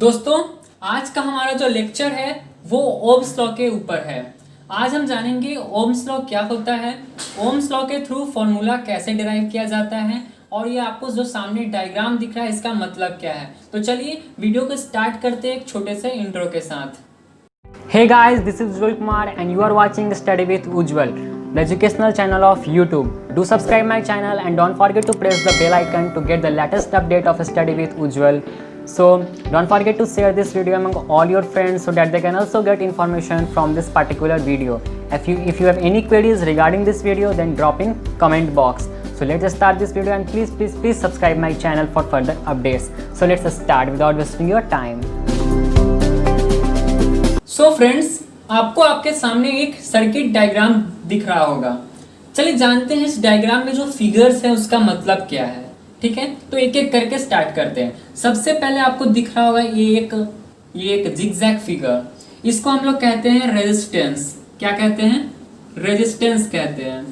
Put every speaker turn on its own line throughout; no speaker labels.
दोस्तों, आज का हमारा जो लेक्चर है वो ओम्स लॉ के ऊपर है। आज हम जानेंगे ओम्स लॉ क्या होता है, ओम्स लॉ के थ्रू फॉर्मूला कैसे डिराइव किया जाता है और ये आपको जो सामने डायग्राम दिख रहा है इसका मतलब क्या है। तो चलिए वीडियो को स्टार्ट करते हैं एक छोटे से इंट्रो के साथ।
Hey guys, this is Ujjwal Kumar and you are watching Study with Ujjwal, the educational channel of YouTube. Do subscribe my channel and don't forget to press the bell icon to get the latest update of Study with Ujjwal. So don't forget to share this video among all your friends so that they can also get information from this particular video. If you have any queries regarding this video, then drop in comment box. So let's start this video and please subscribe my channel for further updates. So let's start without wasting your time.
So friends, आपको आपके सामने एक circuit diagram दिख रहा होगा। चलिए जानते हैं इस डायग्राम में जो फिगर्स है उसका मतलब क्या है। ठीक है, तो एक एक करके स्टार्ट करते हैं। सबसे पहले आपको दिख रहा होगा ये एक जिगजैग फिगर, इसको हम लोग कहते हैं रेजिस्टेंस। क्या कहते हैं? रेजिस्टेंस कहते हैं।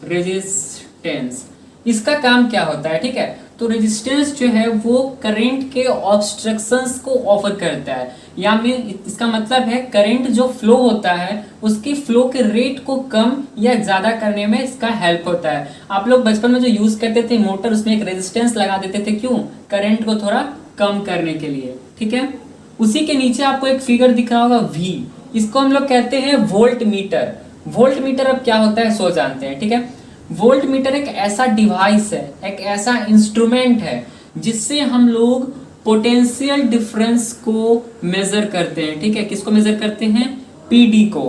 रेजिस्टेंस, इसका काम क्या होता है? ठीक है, तो रेजिस्टेंस जो है वो करंट के ऑब्स्ट्रक्शंस को ऑफर करता है, या में इसका मतलब है करंट जो फ्लो होता है उसकी फ्लो के रेट को कम या ज्यादा करने में इसका हेल्प होता है। आप लोग बचपन में जो यूज करते थे मोटर, उसमें एक रेजिस्टेंस लगा देते थे, क्यों? करंट को थोड़ा कम करने के लिए। ठीक है, उसी के नीचे आपको एक फिगर दिख रहा होगा V, इसको हम लोग कहते हैं वोल्ट मीटर। वोल्ट मीटर अब क्या होता है सो जानते हैं। ठीक है, वोल्ट मीटर एक ऐसा डिवाइस है, एक ऐसा इंस्ट्रूमेंट है जिससे हम लोग पोटेंशियल डिफरेंस को मेजर करते हैं। ठीक है, किसको मेजर करते हैं? पीडी को।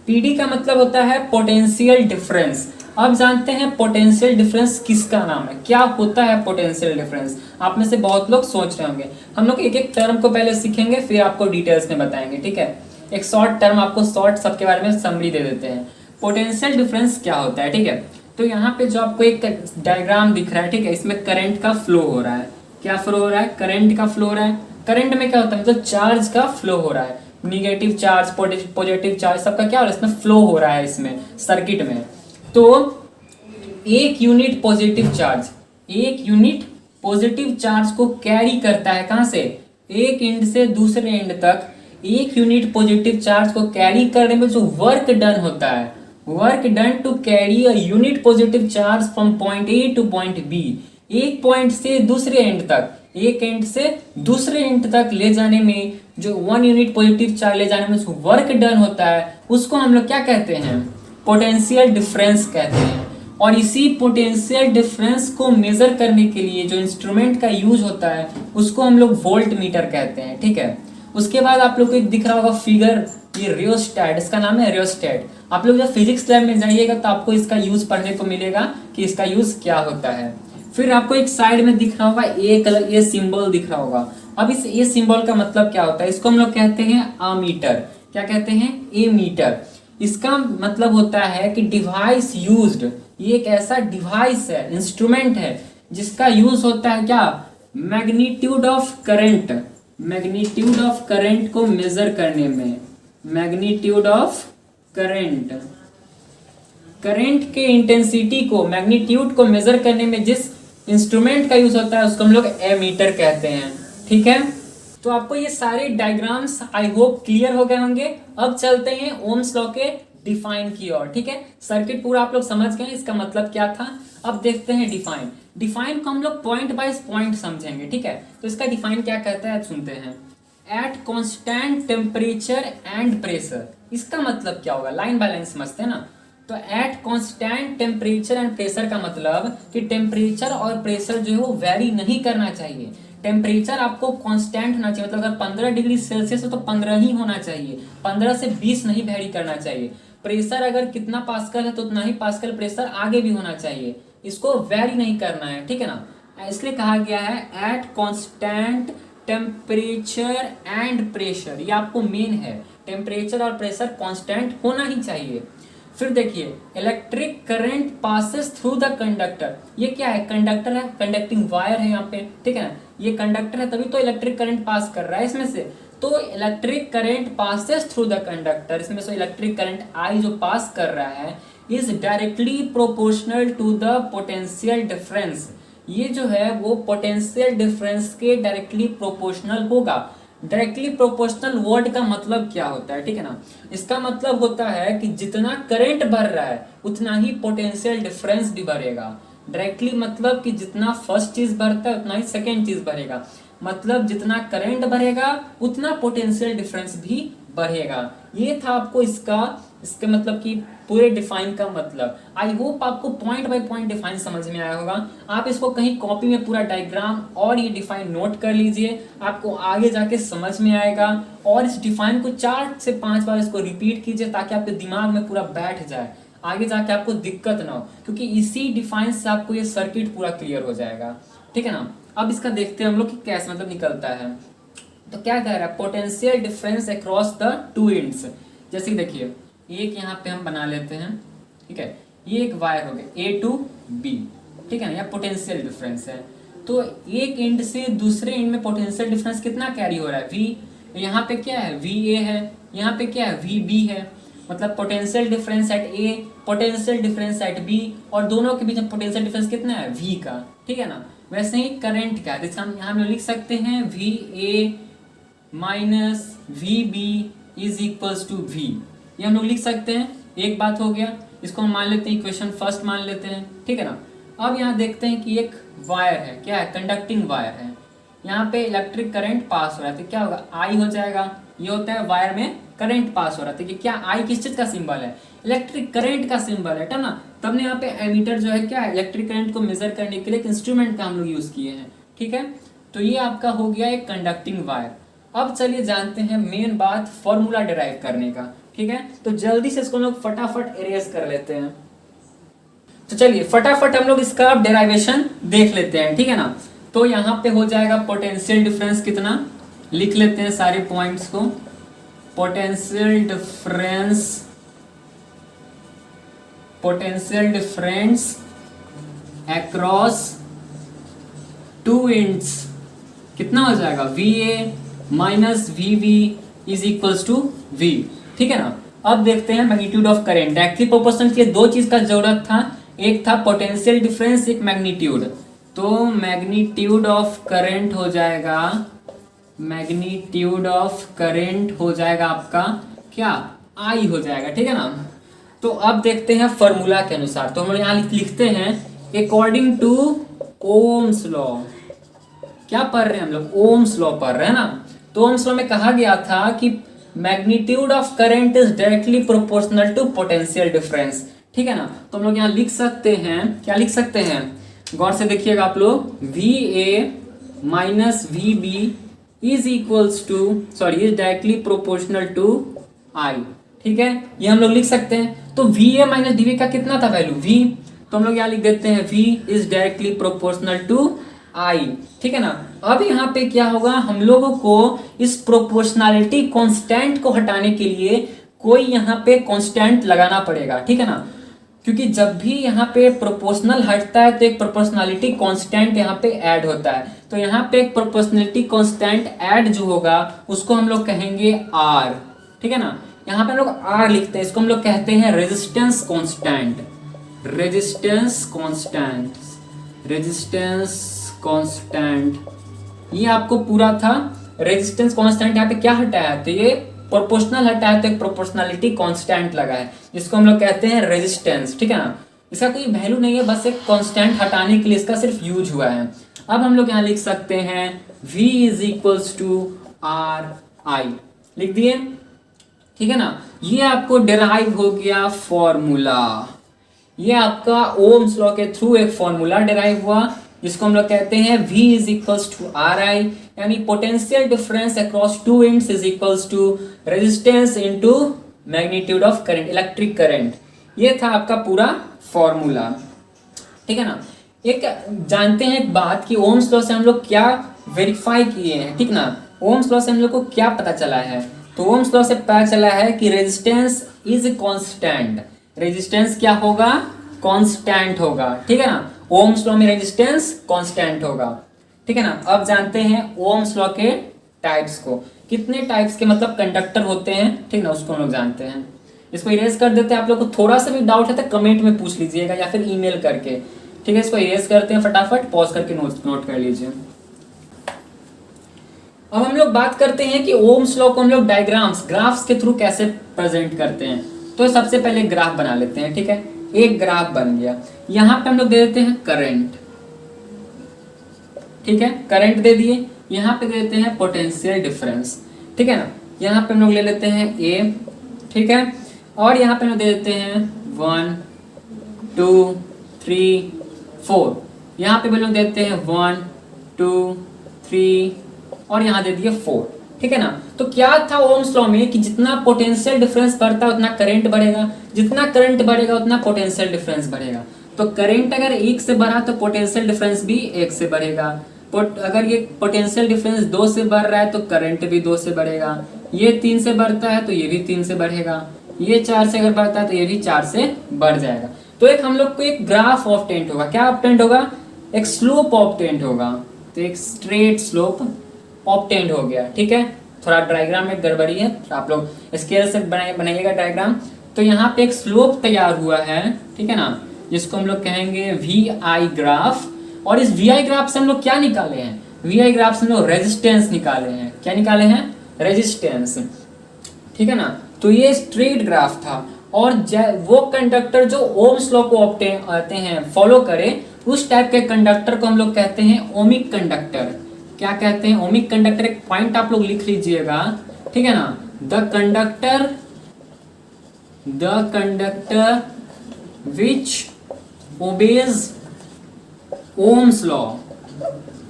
पीडी का मतलब होता है पोटेंशियल डिफरेंस। अब जानते हैं पोटेंशियल डिफरेंस किसका नाम है, क्या होता है पोटेंशियल डिफरेंस। आप में से बहुत लोग सोच रहे होंगे। हम लोग एक एक टर्म को पहले सीखेंगे, फिर आपको डिटेल्स में बताएंगे। ठीक है, एक शॉर्ट टर्म आपको शॉर्ट सबके बारे में समरी दे देते हैं। पोटेंशियल डिफरेंस क्या होता है? ठीक है, तो यहाँ पे जो आपको एक डायग्राम दिख रहा है, ठीक है, इसमें करंट का फ्लो हो रहा है। क्या फ्लो हो रहा है? करंट का फ्लो हो रहा है। करंट में क्या होता है? मतलब चार्ज का फ्लो हो रहा है। निगेटिव चार्ज, पॉजिटिव चार्ज, सबका क्या हो रहा है? इसमें फ्लो हो रहा है इसमें सर्किट में। तो एक यूनिट पॉजिटिव चार्ज को कैरी करता है। कहां से? एक एंड से दूसरे एंड तक। एक यूनिट पॉजिटिव चार्ज को कैरी करने में जो वर्क डन होता है, work done to carry a unit positive charge from point A to point B, एक पॉइंट से दूसरे एंड तक, एक एंड से दूसरे एंड तक ले जाने में जो 1 यूनिट पॉजिटिव चार्ज ले जाने में जो वर्क डन होता है उसको हम लोग क्या कहते हैं? पोटेंशियल डिफरेंस कहते हैं। और इसी पोटेंशियल डिफरेंस को मेजर करने के लिए जो इंस्ट्रूमेंट का यूज होता है उसको हम लोग वोल्ट मीटर कहते हैं। ठीक है, उसके बाद आप लोग को एक दिख रहा होगा फिगर, ये रियोस्टैट, इसका नाम है रियोस्टैट। आप लोग जब फिजिक्स लैब में जाइएगा तो आपको इसका यूज पढ़ने को मिलेगा कि इसका यूज क्या होता है। फिर आपको एक साइड में दिख रहा होगा ए कलर, ये सिंबल दिख रहा होगा। अब इस ए सिंबल का मतलब क्या होता है? इसको हम लोग कहते हैं अमीटर। क्या कहते हैं? ए मीटर। इसका मतलब होता है कि डिवाइस यूज्ड, ये एक ऐसा डिवाइस है, इंस्ट्रूमेंट है जिसका यूज होता है क्या? Magnitude of current, magnitude of current को मेजर करने में। मैग्नीट्यूड ऑफ करंट, करंट के इंटेंसिटी को, मैग्नीट्यूड को मेजर करने में जिस इंस्ट्रूमेंट का यूज होता है उसको हम लोग एमीटर कहते हैं। ठीक है, तो आपको ये सारे डायग्राम्स आई होप क्लियर हो गए होंगे। अब चलते हैं ओम्स लॉ के डिफाइन की ओर। ठीक है, सर्किट पूरा आप लोग समझ गए इसका मतलब क्या था। अब देखते हैं डिफाइन। डिफाइन को हम लोग पॉइंट बाय पॉइंट समझेंगे। ठीक है, तो इसका डिफाइन क्या कहता है सुनते हैं। At constant temperature and pressure, इसका मतलब क्या होगा? लाइन बाय लाइन समझते हैं ना। तो at constant temperature and pressure का मतलब कि टेम्परेचर और प्रेशर जो है वो वेरी नहीं करना चाहिए। टेम्परेचर आपको कांस्टेंट होना चाहिए, मतलब अगर 15 डिग्री सेल्सियस हो तो 15 ही होना चाहिए, 15 से 20 नहीं वेरी करना चाहिए। प्रेशर अगर कितना पास्कल है तो उतना ही पास्कल प्रेशर आगे भी होना चाहिए, इसको वेरी नहीं करना है। ठीक है ना, इसलिए कहा गया है at constant temperature and pressure. ये आपको मेन है, टेम्परेचर और प्रेशर कांस्टेंट होना ही चाहिए। फिर देखिए, electric current passes through the conductor. ये क्या है? कंडक्टर है, कंडक्टिंग वायर है यहाँ पे। ठीक है ना, ये कंडक्टर है तभी तो इलेक्ट्रिक करंट पास कर रहा है इसमें से। तो electric current passes through the conductor, इसमें से इलेक्ट्रिक करंट आई जो पास कर रहा है is directly proportional to the potential difference. ये जो है वो पोटेंशियल डिफरेंस के डायरेक्टली प्रोपोर्शनल होगा। डायरेक्टली प्रोपोर्शनल वर्ड का मतलब क्या होता है, ठीक है ना। इसका मतलब होता है कि जितना करंट बढ़ रहा है उतना ही पोटेंशियल डिफरेंस भी बढ़ेगा। डायरेक्टली मतलब कि जितना फर्स्ट चीज बढ़ता है उतना ही सेकेंड चीज बढ़ेगा, मतलब जितना करंट बढ़ेगा उतना पोटेंशियल डिफरेंस भी बढ़ेगा। ये था आपको इसके मतलब कि पूरे डिफाइन का मतलब। आई होप आपको पॉइंट बाय पॉइंट डिफाइन समझ में आया होगा। आप इसको कहीं कॉपी में पूरा डायग्राम और ये डिफाइन नोट कर लीजिए, आपको आगे जाके समझ में आएगा। और इस डिफाइन को 4 से 5 बार इसको रिपीट कीजिए ताकि आपके दिमाग में पूरा बैठ जाए, आगे जाके आपको दिक्कत ना हो, क्योंकि इसी डिफाइन से आपको ये सर्किट पूरा क्लियर हो जाएगा, ठीक है ना। अब इसका देखते हैं हम लोग कि कैसे मतलब निकलता है। तो क्या कह रहा है, potential difference across the two ends. जैसे कि देखिए एक यहाँ पे हम बना लेते हैं, ठीक है, ये एक वायर हो गया A टू B, ठीक है ना, यह पोटेंशियल डिफरेंस है। तो एक एंड से दूसरे एंड में पोटेंशियल डिफरेंस कितना कैरी हो रहा है, V। यहाँ पे क्या है, VA है, यहाँ पे क्या है, VB है। मतलब potential difference at A, potential difference at B, और दोनों के बीच में पोटेंशियल डिफरेंस कितना है, V का, ठीक है ना। वैसे ही करंट का है, इसका हम यहाँ लिख सकते हैं VA minus VB is equals to V, ये हम लोग लिख सकते हैं। एक बात हो गया, इसको हम मान लेते हैं इक्वेशन फर्स्ट मान लेते हैं, ठीक है ना। अब यहाँ देखते हैं कि एक वायर है, क्या है, कंडक्टिंग वायर है। यहाँ पे इलेक्ट्रिक करंट पास हो रहा है तो क्या होगा, I हो जाएगा। ये होता है वायर में करंट पास हो रहा था कि क्या I किस चीज का सिंबल है, इलेक्ट्रिक करंट का सिंबल है, ना। तब यहाँ पे एमीटर जो है क्या है, इलेक्ट्रिक करंट को मेजर करने के लिए एक इंस्ट्रूमेंट का हम लोग यूज किए हैं, ठीक है। तो ये आपका हो गया एक कंडक्टिंग वायर। अब चलिए जानते हैं मेन बात फॉर्मूला डिराइव करने का, ठीक है। तो जल्दी से इसको हम लोग फटाफट इरेज कर लेते हैं। तो चलिए फटाफट हम लोग इसका डेराइवेशन देख लेते हैं, ठीक है ना। तो यहाँ पे हो जाएगा पोटेंशियल डिफरेंस कितना, लिख लेते हैं सारे पॉइंट्स को। Potential difference across two ends कितना हो जाएगा, VA minus VB is equals to V, ठीक है ना। अब देखते हैं magnitude of current. Directly proportional के लिए दो चीज का जरूरत था, एक था पोटेंशियल डिफरेंस, एक मैग्नीट्यूड। तो मैग्नीट्यूड ऑफ करंट हो जाएगा, मैग्नीट्यूड ऑफ करंट हो जाएगा आपका क्या, I हो जाएगा, ठीक है ना। तो अब देखते हैं फॉर्मूला के अनुसार। तो हम लोग यहाँ लिखते हैं अकॉर्डिंग टू ओम्स लॉ। क्या पढ़ रहे हैं हम लोग, ओम्स लॉ पढ़ रहे हैं ना। तो ओम्स लॉ में कहा गया था कि magnitude of current is directly proportional to potential difference, ठीक है ना। तो हम लोग यहाँ लिख सकते हैं, क्या लिख सकते हैं, गौर से देखिएगा आप लोग, VA minus VB is equals to is directly proportional to I, ठीक है, ये हम लोग लिख सकते हैं। तो VA माइनस DB का कितना था वैल्यू, V। तो हम लोग यहाँ लिख देते हैं V is directly proportional to I, ठीक है ना। अब यहाँ पे क्या होगा, हम लोगों को इस प्रोपोर्शनैलिटी कांस्टेंट को हटाने के लिए कोई यहाँ पे कांस्टेंट लगाना पड़ेगा, ठीक है ना। क्योंकि जब भी यहाँ पे प्रोपोर्शनल हटता है तो एक प्रोपोर्शनैलिटी कांस्टेंट यहाँ पे ऐड होता है। तो यहाँ पे एक प्रोपोर्शनैलिटी कांस्टेंट ऐड जो होगा उसको हम लोग कहेंगे R, ठीक है ना। यहाँ पे हम लोग R लिखते हैं, इसको हम लोग कहते हैं रेजिस्टेंस कांस्टेंट, रेजिस्टेंस कांस्टेंट। ये आपको पूरा था रेजिस्टेंस कांस्टेंट। यहाँ पे क्या हटाया है, तो ये प्रोपोर्शनल हटा है तो एक प्रोपोर्शनैलिटी कांस्टेंट लगा है, जिसको हम लोग कहते हैं रेजिस्टेंस, ठीक है ना। इसका कोई वैल्यू नहीं है, बस एक कांस्टेंट हटाने के लिए इसका सिर्फ यूज हुआ है। अब हम लोग यहाँ लिख सकते हैं V is equals to RI, लिख दिए, ठीक है ना। ये आपको डिराइव हो गया फॉर्मूला, ये आपका ओम्स लॉ के थ्रू एक फॉर्मूला डिराइव हुआ, जिसको हम लोग कहते हैं V is equals to RI, यानी potential difference across two ends is equals to resistance into magnitude of current, electric current. ये था आपका पूरा फॉर्मूला, ठीक है ना। एक जानते हैं एक बात कि ओम्स लॉ से हम लोग क्या वेरीफाई किए हैं, ठीक ना। ओम्स लॉ से हम लोग को क्या पता चला है, तो ओम्स लॉ से पता चला है कि रेजिस्टेंस इज कांस्टेंट। रेजिस्टेंस क्या होगा, कांस्टेंट होगा, ठीक है ना। ओम्स लॉ में रेजिस्टेंस कांस्टेंट होगा, ठीक है ना। अब जानते हैं ओम्स लॉ के टाइप्स को, कितने टाइप्स के मतलब कंडक्टर होते हैं, ठीक ना, उसको हम लोग जानते हैं। इसको इरेज कर देते हैं। आप लोग को थोड़ा सा भी डाउट है तो कमेंट में पूछ लीजिएगा या फिर ईमेल करके, ठीक है। इसको इरेज करते हैं फटाफट, पॉज करके नोट कर लीजिए। अब हम लोग बात करते हैं कि ओम्स लॉ को हम लोग डायग्राम्स ग्राफ्स के थ्रू कैसे प्रेजेंट करते हैं। तो सबसे पहले ग्राफ बना लेते हैं, ठीक है। एक ग्राफ बन गया, यहाँ पे हम लोग दे देते हैं करंट, ठीक है, करंट दे दिए। यहाँ पे दे देते हैं पोटेंशियल डिफरेंस, ठीक है ना। यहाँ पे हम लोग ले लेते हैं ए, ठीक है, और यहाँ पे हम लोग दे देते हैं 1 2 3 4। यहाँ पे हम लोग देते हैं 1 2 3 और यहाँ दे दिए 4, ठीक है ना। तो क्या था ओम्स लॉ में कि जितना पोटेंशियल डिफरेंस बढ़ता है उतना करंट बढ़ेगा, जितना करंट बढ़ेगा उतना पोटेंशियल डिफरेंस बढ़ेगा। तो करंट अगर 1 से बढ़ा तो पोटेंशियल डिफरेंस भी 1 से बढ़ेगा। अगर ये पोटेंशियल डिफरेंस 2 से बढ़ रहा है तो करंट भी 2 से बढ़ेगा। ये 3 से बढ़ता है तो ये भी 3 से बढ़ेगा। ये 4 से अगर बढ़ता है तो ये भी 4 से बढ़ जाएगा। तो एक हम लोग को एक ग्राफ ऑब्टेंट होगा। क्या ऑब्टेंट होगा? एक स्लोप ऑब्टेंट होगा। तो एक स्ट्रेट स्लोप ऑब्टेंट हो गया, ठीक है। थोड़ा डायग्राम में गड़बड़ी है, तो आप लोग स्केल से बनाइएगा डायग्राम। तो यहाँ पे एक स्लोप तैयार हुआ है, ठीक है ना, जिसको हम लोग कहेंगे वी आई ग्राफ। और इस वी आई ग्राफ से हम लोग क्या निकाले हैं? वी आई ग्राफ से हम लोग रेजिस्टेंस निकाले हैं। क्या निकाले हैं? रेजिस्टेंस, ठीक है ना। तो ये स्ट्रेट ग्राफ था और वो कंडक्टर जो ओम्स लॉ को आते हैं फॉलो करे, उस टाइप के कंडक्टर को हम लोग कहते हैं ओमिक कंडक्टर। क्या कहते हैं? Ohmic conductor. एक पॉइंट आप लोग लिख लीजिएगा, ठीक है ना। The conductor which obeys Ohm's law.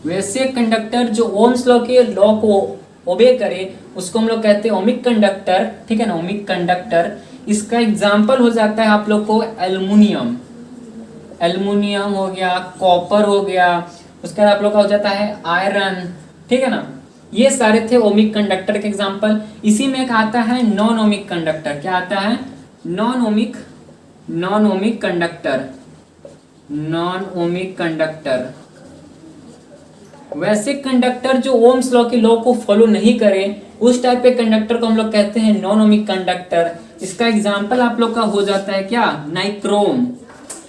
वैसे कंडक्टर जो ओम्स लॉ के लॉ को ओबे करे उसको हम लोग कहते हैं ओमिक कंडक्टर, ठीक है ना, ओमिक कंडक्टर। इसका एग्जाम्पल हो जाता है आप लोग को एल्युमिनियम, एल्युमिनियम हो गया, कॉपर हो गया, उसके बाद आप लोग का हो जाता है आयरन, ठीक है ना। ये सारे थे ओमिक कंडक्टर के एग्जाम्पल। इसी में एक आता है नॉन ओमिक कंडक्टर। क्या आता है? Non ohmic conductor, non ohmic conductor. वैसे कंडक्टर जो ओम्स लॉ के लॉ को फॉलो नहीं करे उस टाइप के कंडक्टर को हम लोग कहते हैं नॉन ओमिक कंडक्टर। इसका एग्जाम्पल आप लोग का हो जाता है क्या? नाइक्रोम,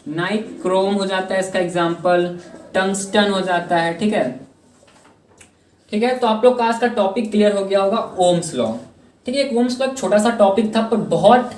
नाइक्रोम हो जाता है इसका एग्जाम्पल। टंगस्टन हो जाता है, ठीक है, ठीक है। तो आप लोग का आज का टॉपिक क्लियर हो गया होगा, ओम्स लॉ, ठीक है। ओम्स लॉ एक छोटा सा टॉपिक था पर बहुत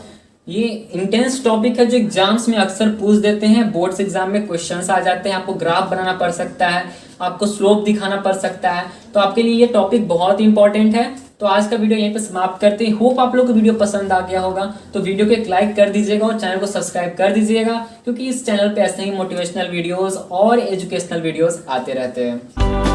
ये इंटेंस टॉपिक है जो एग्जाम्स में अक्सर पूछ देते हैं। बोर्ड्स एग्जाम में क्वेश्चंस आ जाते हैं, आपको ग्राफ बनाना पड़ सकता है, आपको स्लोप दिखाना पड़ सकता है। तो आपके लिए ये टॉपिक बहुत इंपॉर्टेंट है। तो आज का वीडियो यहीं पे समाप्त करते हैं। होप आप लोग को वीडियो पसंद आ गया होगा। तो वीडियो को एक लाइक कर दीजिएगा और चैनल को सब्सक्राइब कर दीजिएगा, क्योंकि इस चैनल पे ऐसे ही मोटिवेशनल वीडियोस और एजुकेशनल वीडियोस आते रहते हैं।